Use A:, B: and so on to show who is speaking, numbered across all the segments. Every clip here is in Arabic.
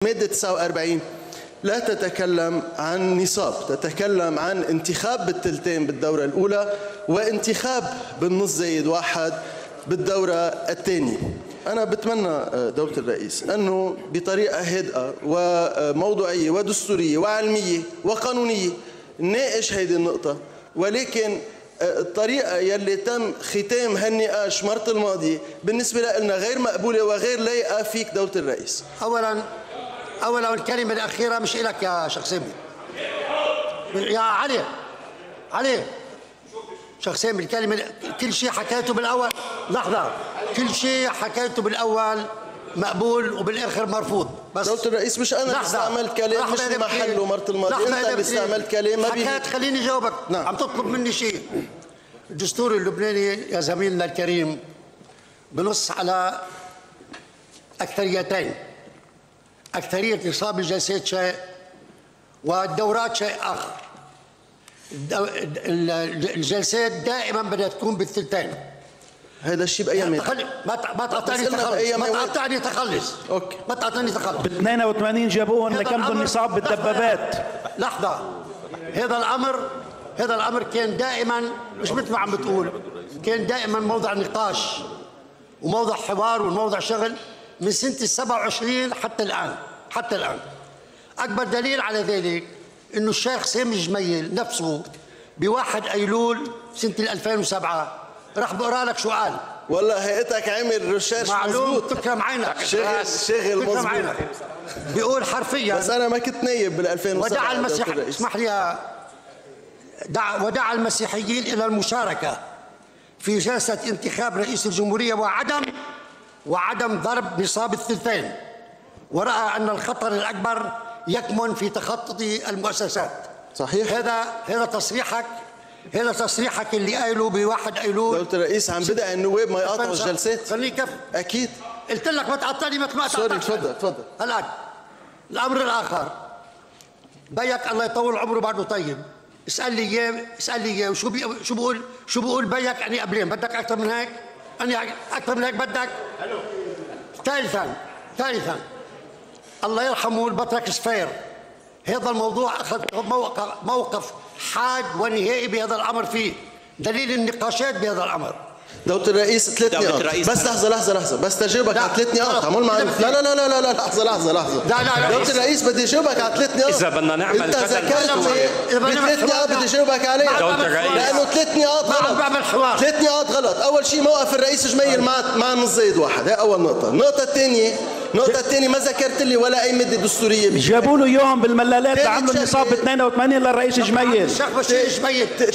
A: مادة 49 لا تتكلم عن نصاب، تتكلم عن انتخاب بالثلثين بالدورة الأولى وانتخاب بالنص زائد واحد بالدورة الثانية. أنا بتمنى دولة الرئيس أنه بطريقة هادئة وموضوعية ودستورية وعلمية وقانونية نناقش هذه النقطة، ولكن الطريقة يلي تم ختام هالنقاش مرة الماضية بالنسبة لنا غير مقبولة وغير لايقة فيك دولة الرئيس.
B: أولا الكلمة الأخيرة مش إلك يا شيخ سامي. يا علي شيخ سامي، الكلمة كل شيء حكيته بالأول، لحظة، كل شيء حكيته بالأول مقبول وبالآخر مرفوض. بس
A: دولة الرئيس مش أنا اللي استعملت كلام مش محله مرة الماضية، أنت اللي استعملت كلام ما
B: حكيت. خليني جاوبك. نعم. عم تطلب مني شيء. الدستور اللبناني يا زميلنا الكريم بنص على أكثريتين، أكثرية نصاب الجلسات شيء والدورات شيء آخر. الجلسات دائما بدها تكون بالثلثين.
A: هذا الشيء بأي مادة؟
B: ما تقاطعني تخلص. اوكي. ما تقاطعني تخلص.
C: ب 82 جابوهم لكملوا النصاب بالدبابات.
B: لحظة. هذا الأمر كان دائما مش مثل ما عم بتقول، كان دائما موضع نقاش وموضع حوار وموضع شغل من سنة 27 حتى الآن. أكبر دليل على ذلك إنه الشيخ سامي الجميل نفسه ب1 أيلول سنة 2007 راح بقرا لك شو قال.
A: والله هيئتك عمل ريسيرش مظبوط.
B: تكرم عينك.
A: شغل مظبوط.
B: بيقول حرفيا، بس
A: أنا ما كنت نايب بال 2007.
B: اسمح لي، ودع المسيحيين إلى المشاركة في جلسة انتخاب رئيس الجمهورية وعدم ضرب نصاب الثلثين، ورأى أن الخطر الأكبر يكمن في تخطي المؤسسات.
A: صحيح.
B: هذا تصريحك اللي قايله ب1 أيلول.
A: دولة الرئيس عم بدأ النواب ما يقاطعوا الجلسات.
B: خليني كيف.
A: أكيد.
B: قلت لك ما تقاطعني، ما تقاطعني.
A: سوري، تفضل.
B: الآن الأمر الآخر، بيك الله يطول عمره بعده طيب، اسأل لي إياه شو بقول بيك يعني قبلين. بدك أكثر من هيك؟ أكثر من هيك بدك؟ ثالثا الله يرحمه البطرك سفير، هذا الموضوع أخذ موقف حاد ونهائي بهذا الأمر، فيه دليل النقاشات بهذا الأمر.
A: دولة الرئيس 3 نقاط. بس لحظة بس تجاوبك على 3 نقاط. عمول معروف. لا لحظة. دولة الرئيس بدي أجاوبك على 3 نقاط.
D: إذا بدنا نعمل
A: أنت ذكرت ب3 نقاط بدي أجاوبك عليها. لأنه 3 نقاط غلط. 3 نقاط غلط. أول شيء موقف الرئيس جميل مع نص زائد واحد، هي أول نقطة. النقطة الثانية ما ذكرت لي ولا أي مادة دستورية.
C: جابوا له اياهم بالملالات لعملوا النصاب ب 82 للرئيس جميل.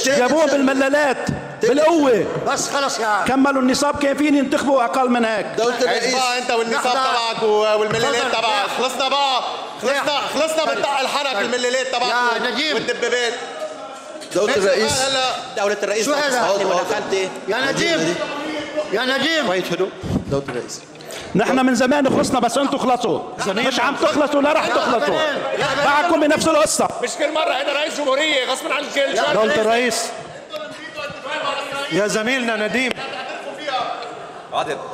C: جابوهم بالملالات بالقوة.
B: بس خلص يا
C: كملوا النصاب، كان فين ينتخبوا أقل من هيك.
A: دولة الرئيس
D: انت والنصاب تبعك والملالات تبعك. خلصنا من طق الحرك. الملالات تبعك والدبابات.
A: دولة
D: الرئيس
B: شو هذا؟ يا نجيب
D: شوية هدوء.
A: دولة الرئيس
C: نحن من زمان خلصنا، بس انتم خلصوا. مش عم تخلصوا، لا رح تخلصوا. معكم بنفس القصة.
D: مش كل مرة هذا رئيس جمهورية غصب عن كل شهر.
C: دولة الرئيس
E: يا زميلنا نديم،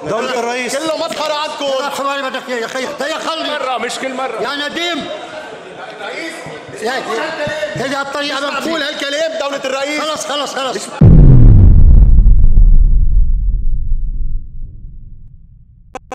E: دولة الرئيس
D: كله مسخرة عندكم.
B: حوالي بدك يا أخي خلي
D: مرة مش كل مرة.
B: يا نديم هذه الطريقة
D: مقبول هالكلام دولة الرئيس.
B: خلص